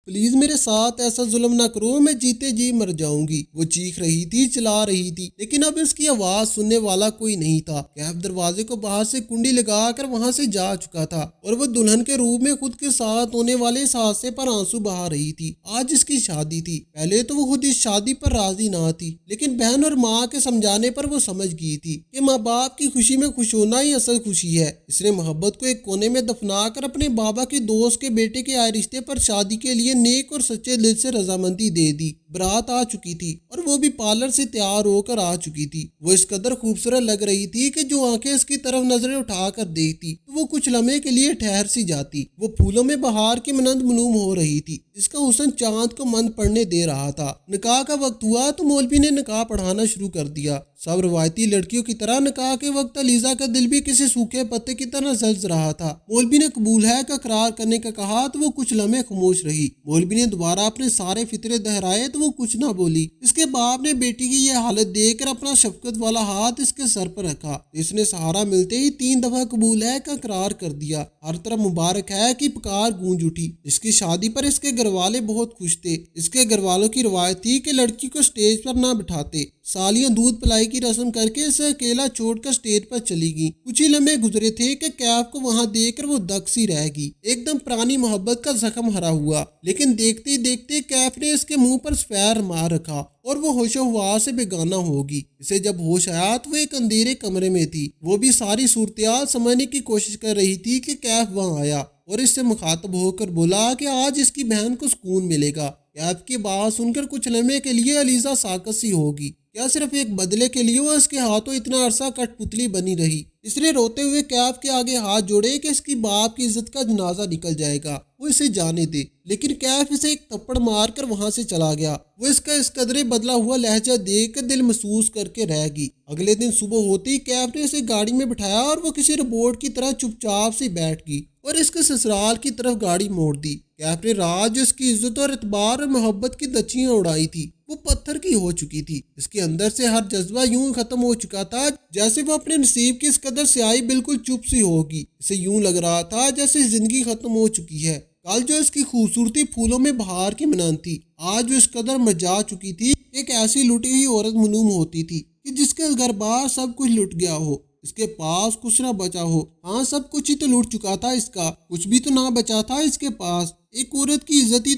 Please میرے ساتھ ایسا ظلم نہ کرو، میں جیتے جی مر جاؤں گی۔ وہ چیخ رہی تھی، چلا رہی تھی، لیکن اب اس کی آواز سننے والا کوئی نہیں تھا۔ کیف دروازے کو باہر سے کنڈی لگا کر وہاں سے جا چکا تھا اور وہ دلہن کے روپ میں خود کے ساتھ ہونے والے اس حادثے پر آنسو بہا رہی تھی۔ آج اس کی شادی تھی۔ پہلے تو وہ خود اس شادی پر راضی نہ تھی، لیکن بہن اور ماں کے سمجھانے پر وہ سمجھ گئی تھی کہ ماں باپ کی خوشی میں خوش ہونا ہی اصل خوشی ہے۔ اس نے محبت کو ایک کونے میں دفنا کر اپنے بابا کے دوست کے بیٹے کے آئے رشتے پر شادی کے لیے نیک اور سچے دل سے رضامندی دے دی۔ برات آ چکی تھی اور وہ بھی پارلر سے تیار ہو کر آ چکی تھی۔ وہ اس قدر خوبصورت لگ رہی تھی کہ جو آنکھیں اس کی طرف نظریں اٹھا کر دیکھتی تو وہ کچھ لمحے کے لیے ٹھہر سی جاتی۔ وہ پھولوں میں بہار کی مانند ملوم ہو رہی تھی۔ اس کا حسن چاند کو مند پڑنے دے رہا تھا۔ نکاح کا وقت ہوا تو مولوی نے نکاح پڑھانا شروع کر دیا۔ سب روایتی لڑکیوں کی طرح نکاح کے وقت علیزہ کا دل بھی کسی سوکھے پتے کی طرح زلز رہا تھا۔ مولوی نے قبول ہے کا اقرار کرنے کا کہا تو وہ کچھ لمحے خاموش رہی۔ مولوی نے دوبارہ اپنے سارے فطرے دہرائے تو وہ کچھ نہ بولی۔ اس کے باپ نے بیٹی کی یہ حالت دیکھ کر اپنا شفقت والا ہاتھ اس کے سر پر رکھا۔ اس نے سہارا ملتے ہی 3 دفعہ قبول ہے کا اقرار کر دیا۔ ہر طرف مبارک ہے کی پکار گونج اٹھی۔ اس کی شادی پر اس کے گھر والے بہت خوش تھے۔ اس کے گھر والوں کی روایت تھی کہ لڑکی کو سٹیج پر نہ بٹھاتے۔ سالیاں دودھ پلائی کی رسم کر کے اسے اکیلا چھوڑ کر سٹیج پر چلی گئی۔ کچھ ہی لمحے گزرے تھے کہ کیف کو وہاں دیکھ کر وہ دک سی رہ گئی۔ ایک دم پرانی محبت کا زخم ہرا ہوا، لیکن دیکھتے ہی دیکھتے کیف نے اس کے منہ پر سپیر مار رکھا اور وہ ہوش و حواس سے بیگانہ ہوگی۔ اسے جب ہوش آیا تو وہ ایک اندھیرے کمرے میں تھی۔ وہ بھی ساری صورتحال سمجھنے کی کوشش کر رہی تھی کہ کیف وہاں آیا اور اس سے مخاطب ہو کر بولا کہ آج اس کی بہن کو سکون ملے گا۔ کیف کی بات سن کر کچھ لمحے کے لیے علیزہ ساکت سی ہوگی۔ کیا صرف ایک بدلے کے لیے وہ اس کے ہاتھوں اتنا عرصہ کٹ پتلی بنی رہی؟ اس نے روتے ہوئے کیف کے آگے ہاتھ جوڑے کہ اس کی باپ کی عزت کا جنازہ نکل جائے گا، وہ اسے جانے دے، لیکن کیف اسے ایک تھپڑ مار کر وہاں سے چلا گیا۔ وہ اس کا اس قدرے بدلا ہوا لہجہ دیکھ کر دل محسوس کر کے رہ گئی۔ اگلے دن صبح ہوتے ہی کیف نے اسے گاڑی میں بٹھایا اور وہ کسی روبوٹ کی طرح چپ چاپ سے بیٹھ گئی اور اس کے سسرال کی طرف گاڑی موڑ دی۔ کیف نے رات جو اس کی عزت اور اعتبار اور محبت کی دچیاں اڑائی تھی وہ پتھر کی ہو چکی تھی۔ اس کے اندر سے ہر جذبہ یوں ختم ہو چکا تھا جیسے وہ اپنے نصیب کی اس قدر سیاہی بالکل چپ سی ہوگی۔ اسے یوں لگ رہا تھا جیسے زندگی ختم ہو چکی ہے۔ کل جو اس کی خوبصورتی پھولوں میں بہار کی مانند تھی، آج وہ اس قدر مرجا چکی تھی۔ ایک ایسی لٹی ہوئی عورت معلوم ہوتی تھی کہ جس کے گھر بار سب کچھ لٹ گیا ہو، اس کے پاس کچھ نہ بچا ہو۔ ہاں، سب کچھ ہی تو لٹ چکا تھا اس کا، کچھ بھی تو نہ بچا تھا اس کے پاس۔ ایک عورت کی عزت ہی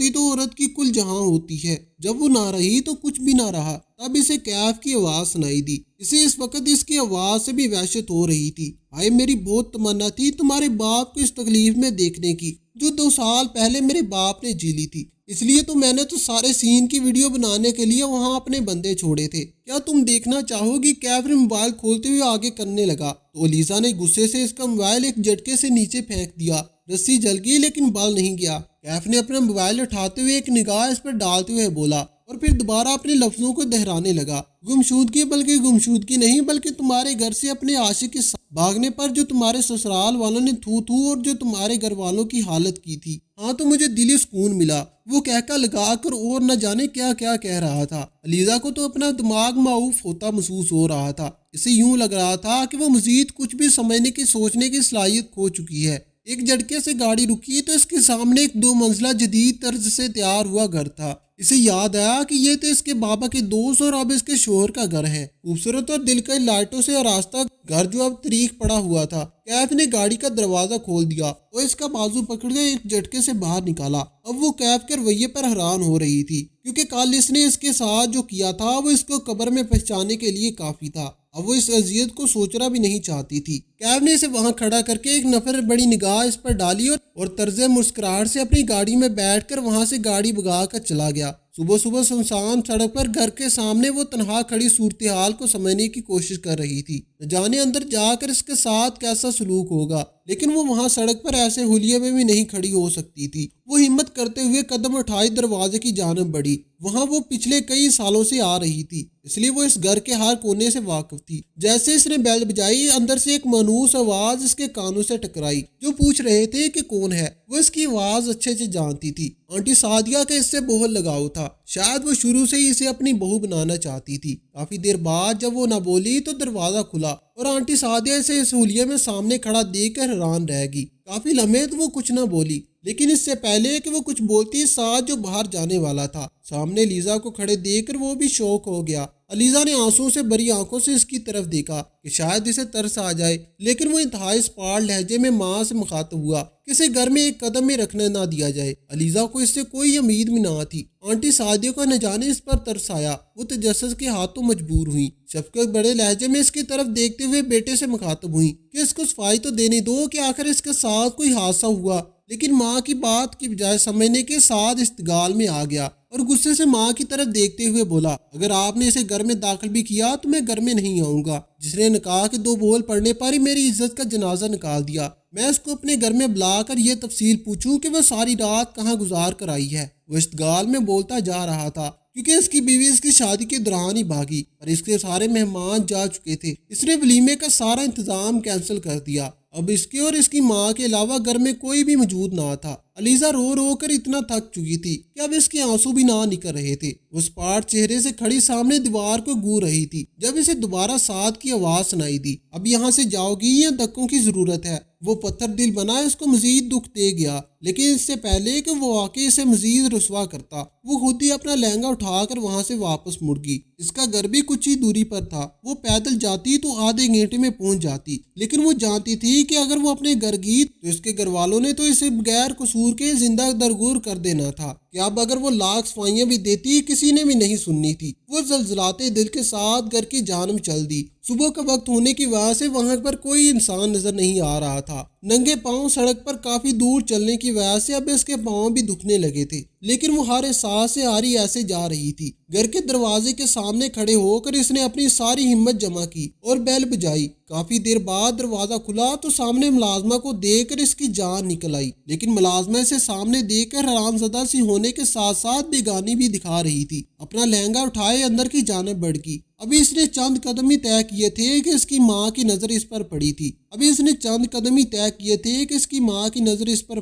تو عورت کی کل جہاں ہوتی ہے۔ جب وہ نہ رہی تو کچھ بھی نہ رہا۔ تب اسے کیف کی آواز سنائی دی۔ اسے اس وقت اس کی آواز سے بھی وحشت ہو رہی تھی۔ ہائے، میری بہت تمنا تھی تمہارے باپ کو اس تکلیف میں دیکھنے کی جو 2 سال پہلے میرے باپ نے جیلی تھی۔ اس لیے تو میں نے تو سارے سین کی ویڈیو بنانے کے لیے وہاں اپنے بندے چھوڑے تھے۔ کیا تم دیکھنا چاہو گی؟ کیف نے موبائل کھولتے ہوئے آگے کرنے لگا تو علیزہ نے غصے سے اس کا موبائل ایک جھٹکے سے نیچے پھینک دیا۔ رسی جل گئی لیکن بل نہیں گیا۔ کیف نے اپنا موبائل اٹھاتے ہوئے ایک نگاہ اس پر ڈالتے ہوئے بولا اور پھر دوبارہ اپنے لفظوں کو دہرانے لگا۔ گمشودگی نہیں بلکہ تمہارے گھر سے اپنے عاشق کے ساتھ بھاگنے پر جو تمہارے سسرال والوں نے تھو اور جو تمہارے گھر والوں کی حالت کی تھی۔ ہاں تو مجھے دلی سکون ملا۔ وہ کہکا لگا کر اور نہ جانے کیا کیا کہہ رہا تھا۔ علیزہ کو تو اپنا دماغ معاف ہوتا محسوس ہو رہا تھا۔ اسے یوں لگ رہا تھا کہ وہ مزید کچھ بھی سمجھنے کی سوچنے کی صلاحیت کھو چکی ہے۔ ایک جھٹکے سے گاڑی رکی تو اس کے سامنے ایک 2 منزلہ جدید طرز سے تیار ہوا گھر تھا۔ اسے یاد آیا کہ یہ تو اس کے بابا کے دوست اور اب اس کے شوہر کا گھر ہے۔ خوبصورت اور دلکش لائٹوں سے آراستہ گھر جو اب تاریخ پڑا ہوا تھا۔ کیف نے گاڑی کا دروازہ کھول دیا اور اس کا بازو پکڑ کے ایک جھٹکے سے باہر نکالا۔ اب وہ کیف کے رویے پر حیران ہو رہی تھی کیونکہ کل اس نے اس کے ساتھ جو کیا تھا وہ اس کو قبر میں پہنچانے کے لیے کافی تھا۔ اب وہ اس اذیت کو سوچنا بھی نہیں چاہتی تھی۔ کیف نے اسے وہاں کھڑا کر کے ایک نفر بڑی نگاہ اس پر ڈالی اور طرز مسکراہٹ سے اپنی گاڑی میں بیٹھ کر وہاں سے گاڑی بھگا کر چلا گیا۔ صبح سنسان سڑک پر گھر کے سامنے وہ تنہا کھڑی صورتحال کو سمجھنے کی کوشش کر رہی تھی۔ جانے اندر جا کر اس کے ساتھ کیسا سلوک ہوگا، لیکن وہ وہاں سڑک پر ایسے حلیے میں بھی نہیں کھڑی ہو سکتی تھی۔ وہ ہمت کرتے ہوئے قدم اٹھائی دروازے کی جانب بڑھی۔ وہاں وہ پچھلے کئی سالوں سے آ رہی تھی، اس لیے وہ اس گھر کے ہر کونے سے واقف تھی۔ جیسے اس نے بیل بجائی، اندر سے ایک مانوس آواز اس کے کانوں سے ٹکرائی۔ جو پوچھ رہے تھے کہ کون ہے، وہ اس کی آواز اچھے سے جانتی تھی۔ آنٹی سعدیہ کا اس سے بہت لگاؤ تھا، شاید وہ شروع سے ہی اسے اپنی بہو بنانا چاہتی تھی۔ کافی دیر بعد جب وہ نہ بولی تو دروازہ کھلا اور آنٹی سعدیہ اسے اس حلیے میں سامنے کھڑا دیکھ کر حیران رہ گئی۔ کافی لمحے تو وہ کچھ نہ بولی، لیکن اس سے پہلے کہ وہ کچھ بولتی سعد جو باہر جانے والا تھا سامنے لیزا کو کھڑے دیکھ کر وہ بھی شوق ہو گیا۔ علیزا نے آنسوں سے بھری آنکھوں سے اس کی طرف دیکھا کہ شاید اسے ترس آ جائے، لیکن وہ انتہائی اسپاٹ لہجے میں ماں سے مخاطب ہوا کہ اسے گھر میں ایک قدم میں رکھنے نہ دیا جائے۔ علیزا کو اس سے کوئی امید بھی نہ تھی۔ آنٹی سعدیہ کو نہ جانے اس پر ترس آیا، وہ تجسس کے ہاتھوں مجبور ہوئی۔ شفقت بڑے لہجے میں اس کی طرف دیکھتے ہوئے بیٹے سے مخاطب ہوئی کہ اس کو صفائی تو دینے دو کہ آخر اس کے ساتھ کوئی حادثہ ہوا۔ لیکن ماں کی بات کی بجائے سمجھنے کے ساتھ استقال میں آ گیا اور غصے سے ماں کی طرف دیکھتے ہوئے بولا، اگر آپ نے اسے گھر میں داخل بھی کیا تو میں گھر میں نہیں آؤں گا۔ جس نے نکاح کے 2 بول پڑنے پر ہی میری عزت کا جنازہ نکال دیا، میں اس کو اپنے گھر میں بلا کر یہ تفصیل پوچھوں کہ وہ ساری رات کہاں گزار کر آئی ہے۔ وہ استقال میں بولتا جا رہا تھا کیونکہ اس کی بیوی اس کی شادی کے دوران ہی بھاگی اور اس کے سارے مہمان جا چکے تھے۔ اس نے ولیمے کا سارا انتظام کینسل کر دیا۔ اب اس کے اور اس کی ماں کے علاوہ گھر میں کوئی بھی موجود نہ تھا۔ علیزا رو رو کر اتنا تھک چکی تھی کہ اب اس کے آنسو بھی نہ نکل رہے تھے۔ وہ اسپاٹ چہرے سے کھڑی سامنے دیوار کو گو رہی تھی جب اسے دوبارہ سعد کی آواز سنائی دی، اب یہاں سے جاؤ گی یا دھکوں کی ضرورت ہے؟ وہ پتھر دل بنا اس کو مزید دکھ دے گیا، لیکن اس سے پہلے کہ وہ واقعی اسے مزید رسوا کرتا، وہ خود ہی اپنا لہنگا اٹھا کر وہاں سے واپس مڑ گئی۔ اس کا گھر بھی کچھ ہی دوری پر تھا، وہ پیدل جاتی تو آدھے گھنٹے میں پہنچ جاتی، لیکن وہ جانتی تھی کہ اگر وہ اپنے گھر گئی تو اس کے گھر والوں نے تو اسے بغیر قصور کے زندہ درگور کر دینا تھا کہ اب اگر وہ لاکھ صفائیاں بھی دیتی کسی نے بھی نہیں سننی تھی۔ وہ زلزلاتے دل کے ساتھ گھر کی جانب چل دی۔ صبح کا وقت ہونے کی وجہ سے وہاں پر کوئی انسان نظر نہیں آ رہا تھا۔ ننگے پاؤں سڑک پر کافی دور چلنے کی وجہ سے اب اس کے پاؤں بھی دکھنے لگے تھے، لیکن وہ ہر احساس سے آری ایسے جا رہی تھی۔ گھر کے دروازے کے سامنے کھڑے ہو کر اس نے اپنی ساری ہمت جمع کی اور بیل بجائی۔ کافی دیر بعد دروازہ کھلا تو سامنے ملازمہ کو دیکھ کر اس کی جان نکل آئی، لیکن ملازمہ اسے سامنے دیکھ کر حرام زدہ سی ہونے کے ساتھ ساتھ بیگانی بھی دکھا رہی تھی۔ اپنا لہنگا اٹھائے اندر کی جانب بڑھ گئی۔ ابھی اس نے چند قدم ہی طے کیے تھے کہ اس کی ماں کی نظر اس پر پڑی تھی۔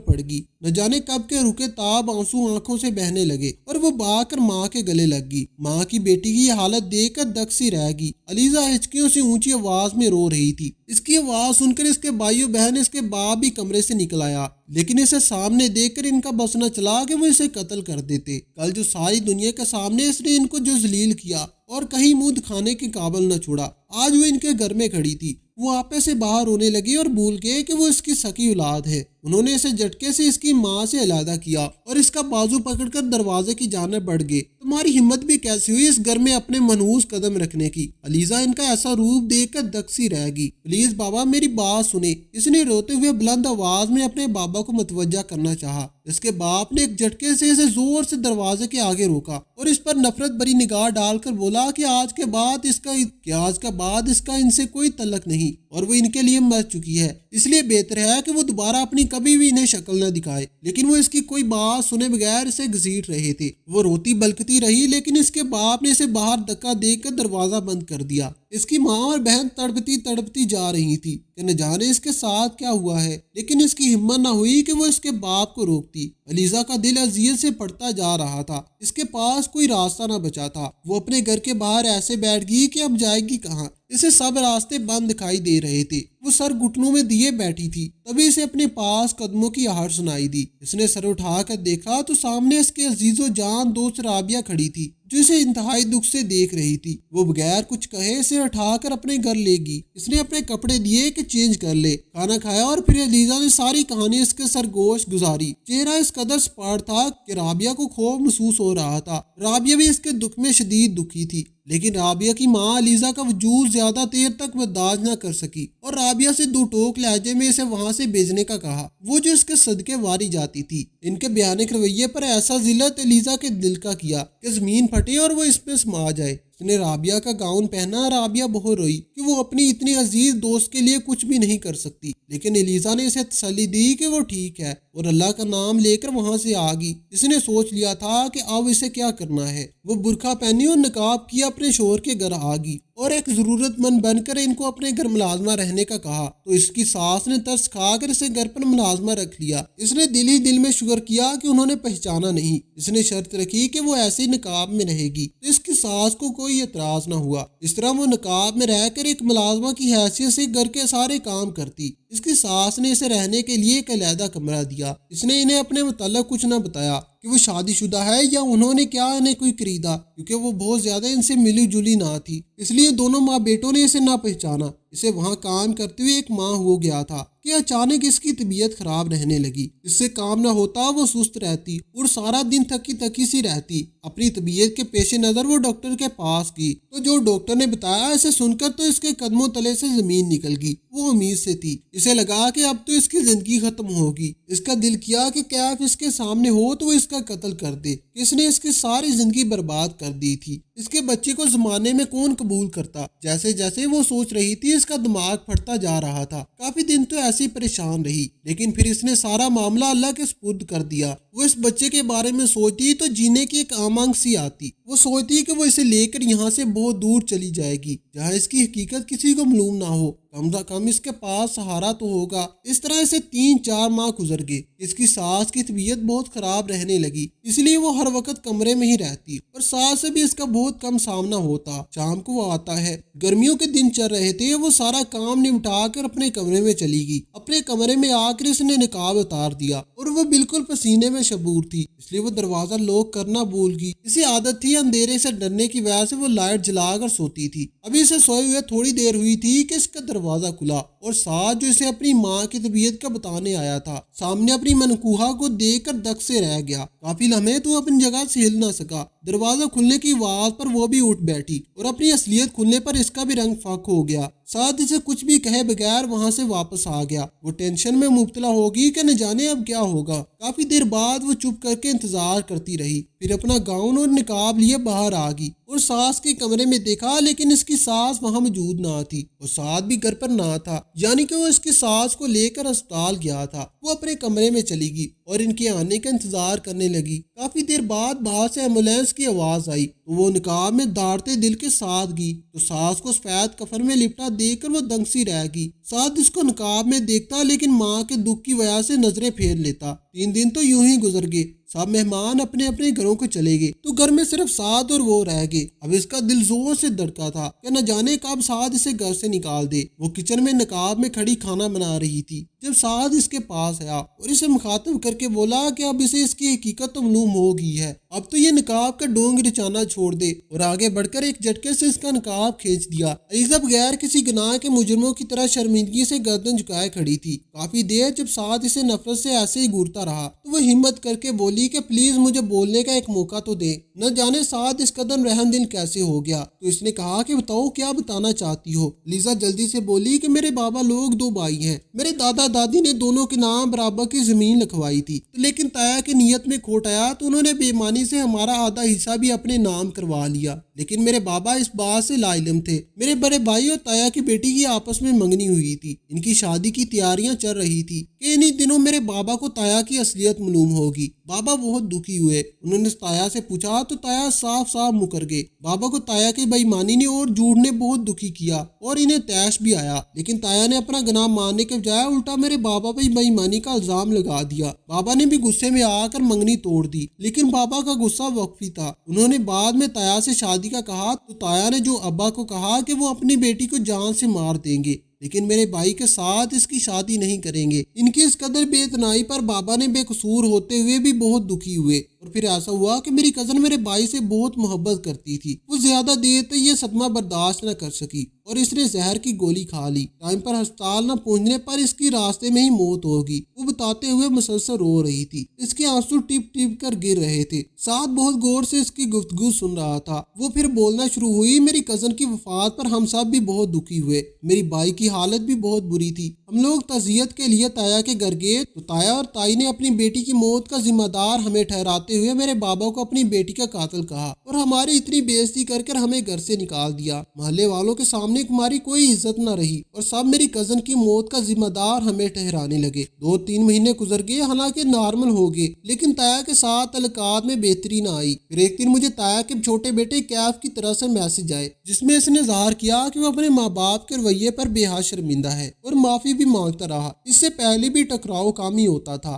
پڑ گئی۔ نہ جانے کب کے رکے تاب آنسو آنکھوں سے بہنے لگے اور وہ بھاگ کر ماں کے گلے لگ گئی۔ ماں کی بیٹی کی یہ حالت دیکھ کر دک سی رہ گئی۔ علیزا ہچکیوں سے اونچی آواز میں رو رہی تھی۔ اس کی آواز سن کر اس کے بھائیو بہن اس کے باپ بھی کمرے سے نکل آیا، لیکن اسے سامنے دیکھ کر ان کا بس نہ چلا کہ وہ اسے قتل کر دیتے۔ کل جو ساری دنیا کے سامنے اس نے ان کو جو ذلیل کیا اور کہیں منہ دکھانے کے قابل نہ چھوڑا، آج وہ ان کے گھر میں کھڑی تھی۔ وہ آپے سے باہر رونے لگی اور بھول گئے کہ وہ اس کی سکی اولاد ہے۔ انہوں نے اسے جھٹکے سے اس کی ماں سے علیحدہ کیا اور اس کا بازو پکڑ کر دروازے کی جانب بڑھ گئے۔ تمہاری ہمت بھی کیسی ہوئی اس گھر میں اپنے منحوس قدم رکھنے کی؟ علیزا ان کا ایسا روپ دیکھ کر دک سی رہ گئی۔ پلیز بابا میری بات سنیں، اس نے روتے ہوئے بلند آواز میں اپنے بابا کو متوجہ کرنا چاہا۔ اس کے باپ نے ایک جھٹکے سے اسے زور سے دروازے کے آگے روکا اور اس پر نفرت بری نگاہ ڈال کر بولا کہ آج کے بعد اس کا ان سے کوئی تعلق نہیں اور وہ ان کے لیے مر چکی ہے، اس لیے بہتر ہے کہ وہ دوبارہ اپنی کبھی بھی انہیں شکل نہ دکھائے۔ لیکن وہ اس کی کوئی بات سنے بغیر اسے گھسیٹ رہے تھے۔ وہ روتی بلکتی رہی، لیکن اس کے باپ نے اسے باہر دھکا دے کر دروازہ بند کر دیا۔ اس کی ماں اور بہن تڑپتی جا رہی تھی کہ نہ جانے اس کے ساتھ کیا ہوا ہے، لیکن اس کی ہمت نہ ہوئی کہ وہ اس کے باپ کو روکتی۔ علیزا کا دل اذیت سے پڑتا جا رہا تھا، اس کے پاس کوئی راستہ نہ بچا تھا۔ وہ اپنے گھر کے باہر ایسے بیٹھ گئی کہ اب جائے گی کہاں؟ اسے سب راستے بند دکھائی دے رہے تھے۔ وہ سر گھٹنوں میں دیے بیٹھی تھی، تبھی اسے اپنے پاس قدموں کی آہٹ سنائی دی۔ اس نے سر اٹھا کر دیکھا تو سامنے اس کے عزیز و جان دوست رابعہ کھڑی تھی، جو اسے انتہائی دکھ سے دیکھ رہی تھی۔ وہ بغیر کچھ کہے اسے اٹھا کر اپنے گھر لے گئی۔ اس نے اپنے کپڑے دیے کہ چینج کر لے، کھانا کھایا اور پھر علیزا نے ساری کہانی اس کے سرگوش گزاری۔ چہرہ اس قدر سپاٹ تھا کہ رابعہ کو خوف محسوس ہو رہا تھا۔ رابعہ بھی اس کے دکھ میں شدید دکھی تھی، لیکن رابعہ کی ماں علیزا کا وجود زیادہ دیر تک برداشت نہ کر سکی اور رابعہ سے 2 ٹوک لہجے میں اسے وہاں سے بھیجنے کا کہا، وہ جو اس کے صدقے واری جاتی تھی۔ ان کے بیانک رویے پر ایسا ذلت علیزا کے دل کا کیا کہ زمین پھٹے اور وہ اس پہ سما جائے۔ اس نے رابعہ کا گاؤن پہنا۔ رابعہ بہت روئی کہ وہ اپنی اتنی عزیز دوست کے لیے کچھ بھی نہیں کر سکتی، لیکن علیزا نے اسے تسلی دی کہ وہ ٹھیک ہے اور اللہ کا نام لے کر وہاں سے آ گئی۔ اس نے سوچ لیا تھا کہ اب اسے کیا کرنا ہے۔ وہ برقع پہنی اور نقاب کیا اپنے شوہر کے گھر آ گئی اور ایک ضرورت مند بن کر ان کو اپنے گھر ملازمہ رہنے کا کہا تو اس کی ساس نے ترس کھا کر اسے گھر پر ملازمہ رکھ لیا۔ اس نے دل ہی دل میں شکر کیا کہ انہوں نے پہچانا نہیں۔ اس نے شرط رکھی کہ وہ ایسے نقاب میں رہے گی تو اس کی ساس کو کوئی اعتراض نہ ہوا۔ اس طرح وہ نقاب میں رہ کر ایک ملازمہ کی حیثیت سے گھر کے سارے کام کرتی۔ اس کی ساس نے اسے رہنے کے لیے ایک علیحدہ کمرہ دیا۔ اس نے انہیں اپنے متعلق کچھ نہ بتایا کہ وہ شادی شدہ ہے یا انہوں نے کیا انہیں کوئی خریدا، کیونکہ وہ بہت زیادہ ان سے ملی جلی نہ تھی، اس لیے دونوں ماں بیٹوں نے اسے نہ پہچانا۔ اسے وہاں کام کرتے ہوئے ایک ماہ ہو گیا تھا کہ اچانک اس کی طبیعت خراب رہنے لگی۔ اس سے کام نہ ہوتا، وہ سست رہتی اور سارا دن تھکی تھکی سی رہتی۔ اپنی طبیعت کے پیش نظر وہ ڈاکٹر کے پاس گئی تو جو ڈاکٹر نے بتایا اسے سن کر تو اس کے قدموں تلے سے زمین نکل گئی۔ وہ امید سے تھی، اسے لگا کہ اب تو اس کی زندگی ختم ہوگی۔ اس کا دل کیا کہ کیف اس کے سامنے ہو تو وہ اس کا قتل کر دے۔ اس نے اس کی ساری زندگی برباد کر دی تھی۔ اس کے بچے کو زمانے میں کون قبول کرتا؟ جیسے جیسے وہ سوچ رہی تھی اس کا دماغ پھٹتا جا رہا تھا۔ کافی دن تو ایسی پریشان رہی، لیکن پھر اس نے سارا معاملہ اللہ کے سپرد کر دیا۔ وہ اس بچے کے بارے میں سوچتی تو جینے کی ایک آمنگ سی آتی۔ وہ سوچتی کہ وہ اسے لے کر یہاں سے بہت دور چلی جائے گی، جہاں اس کی حقیقت کسی کو معلوم نہ ہو، کم از کم اس کے پاس سہارا تو ہوگا۔ اس طرح اسے 3-4 ماہ گزر گئے۔ اس کی ساس کی طبیعت بہت خراب رہنے لگی، اس لیے وہ ہر وقت کمرے میں ہی رہتی اور ساس سے بھی اس کا بہت کم سامنا ہوتا۔ شام کو وہ آتا ہے، گرمیوں کے دن چل رہے تھے، وہ سارا کام نمٹا کر اپنے کمرے میں چلی گئی۔ اپنے کمرے میں آ کر اس نے نقاب اتار دیا اور وہ بالکل پسینے میں شبور تھی، اس لیے وہ دروازہ لاک کرنا بھول گئی۔ اسے عادت تھی اندھیرے سے ڈرنے کی وجہ سے وہ لائٹ جلا کر سوتی تھی۔ ابھی اسے سوئے ہوئے تھوڑی دیر ہوئی تھی کہ اس کا دروازہ کھلا اور ساتھ جو اسے اپنی ماں کی طبیعت کا بتانے آیا تھا سامنے اپنی منکوہا کو دیکھ کر دک سے رہ گیا۔ کافی لمحے تو اپنی جگہ سے ہل نہ سکا۔ دروازہ کھلنے کی آواز پر وہ بھی اٹھ بیٹھی اور اپنی اصلیت کھلنے پر اس کا بھی رنگ فاق ہو گیا۔ ساتھ اسے کچھ بھی کہے بغیر وہاں سے واپس آ گیا۔ وہ ٹینشن میں مبتلا ہوگی کہ نہ جانے اب کیا ہوگا۔ کافی دیر بعد وہ چپ کر کے انتظار کرتی رہی، پھر اپنا گاؤن اور نقاب لیے باہر آ گئی اور ساس کے کمرے میں دیکھا، لیکن اس کی ساس وہاں موجود نہ تھی اور ساتھ بھی گھر پر نہ تھا، یعنی کہ وہ اس کی ساس کو لے کر اسپتال گیا تھا۔ وہ اپنے کمرے میں چلی گئی اور ان کے آنے کا انتظار کرنے لگی۔ کافی دیر بعد باہر سے ایمبولینس کی آواز آئی تو وہ نقاب میں داڑتے دل کے ساتھ گئی تو ساس کو سفید کفن میں لپٹا دیکھ کر وہ دنگ سی رہ گئی۔ ساتھ اس کو نقاب میں دیکھتا لیکن ماں کے دکھ کی وجہ سے نظریں پھیر لیتا۔ 3 دن تو یوں ہی گزر گئے۔ سب مہمان اپنے اپنے گھروں کو چلے گئے تو گھر میں صرف سعد اور وہ رہ گئے۔ اب اس کا دل زور سے دھڑکا تھا کہ نہ جانے کب سعد اسے گھر سے نکال دے۔ وہ کچن میں نقاب میں کھڑی کھانا بنا رہی تھی جب سعد اس کے پاس آیا اور اسے مخاطب کر کے بولا کہ اب اسے اس کی حقیقت تو معلوم ہو گئی ہے، اب تو یہ نقاب کا ڈونگ رچانا چھوڑ دے، اور آگے بڑھ کر ایک جھٹکے سے اس کا نقاب کھینچ دیا۔ علیزہ بغیر کسی گناہ کے مجرموں کی طرح شرمندگی سے گردن جھکائے کھڑی تھی۔ کافی دیر جب سعد اسے نفرت سے ایسے ہی گھورتا رہا تو وہ ہمت کر کے بولی کہ پلیز مجھے بولنے کا ایک موقع تو دے۔ نہ جانے سعد اس قدر رحم دل کیسے ہو گیا تو اس نے کہا کہ بتاؤ کیا بتانا چاہتی ہو۔ علیزہ جلدی سے بولی کہ میرے بابا لوگ 2 بھائی ہیں، میرے دادا دادی نے دونوں کے نام برابر کی زمین لکھوائی تھی، لیکن تایا کی نیت میں کھوٹ آیا تو انہوں نے بے ایمانی سے ہمارا آدھا حصہ بھی اپنے نام کروا لیا، لیکن میرے بابا اس بات سے لا علم تھے۔ میرے بڑے بھائی اور تایا کی بیٹی کی آپس میں منگنی ہوئی تھی، ان کی شادی کی تیاریاں چل رہی تھی کہ انہی دنوں میرے بابا کو تایا کی اصلیت معلوم ہوگی۔ بابا بہت دکھی ہوئے، انہوں نے تایا سے پوچھا تو تایا صاف صاف مکر گئے۔ بابا کو تایا کی بے ایمانی نے اور جھوٹ نے بہت دکھی کیا اور انہیں تیش بھی آیا، لیکن تایا نے اپنا گناہ ماننے کے بجائے الٹا میرے بابا پر بے ایمانی کا الزام لگا دیا۔ بابا نے بھی غصے میں آ کر منگنی توڑ دی، لیکن بابا کا غصہ وقفی تھا۔ انہوں نے بعد میں تایا سے شادی کا کہا تو تایا نے جو ابا کو کہا کہ وہ اپنی بیٹی کو جان سے مار دیں گے، لیکن میرے بھائی کے ساتھ اس کی شادی نہیں کریں گے۔ ان کی اس قدر بے اتنائی پر بابا نے بے قصور ہوتے ہوئے بھی بہت دکھی ہوئے، اور پھر ایسا ہوا کہ میری کزن میرے بھائی سے بہت محبت کرتی تھی۔ وہ زیادہ دیر تک یہ صدمہ برداشت نہ کر سکی اور اس نے زہر کی گولی کھا لی۔ ٹائم پر ہسپتال نہ پہنچنے پر اس کی راستے میں ہی موت ہوگی۔ وہ بتاتے ہوئے مسلسل رو رہی تھی، اس کے آنسو ٹپ ٹپ کر گر رہے تھے۔ ساتھ بہت غور سے اس کی گفتگو سن رہا تھا۔ وہ پھر بولنا شروع ہوئی، میری کزن کی وفات پر ہم سب بھی بہت دکھی ہوئے، میری بھائی کی حالت بھی بہت بری تھی۔ ہم لوگ تعزیت کے لیے تایا کے گھر گئے تو تایا اور تائی نے اپنی بیٹی کی موت کا ذمہ دار ہمیں ٹھہراتے ہوئے میرے بابا کو اپنی بیٹی کا قاتل کہا اور ہماری اتنی بے عزتی کر کر ہمیں گھر سے نکال دیا۔ محلے والوں کے سامنے ہماری کوئی عزت نہ رہی اور سب میری کزن کی موت کا ذمہ دار ہمیں ٹھہرانے لگے۔ 2-3 مہینے گزر گئے، حالانکہ نارمل ہو گئے، لیکن تایا کے ساتھ تعلقات میں بہتری نہ آئی۔ پھر ایک دن مجھے تایا کے چھوٹے بیٹے کیف کی طرف سے میسج آئے جس میں اس نے ظاہر کیا کہ وہ اپنے ماں باپ کے رویے پر بے حد شرمندہ ہے اور معافی بھی مانگتا رہا۔ اس سے پہلے بھی ٹکراؤ کام ہی ہوتا تھا۔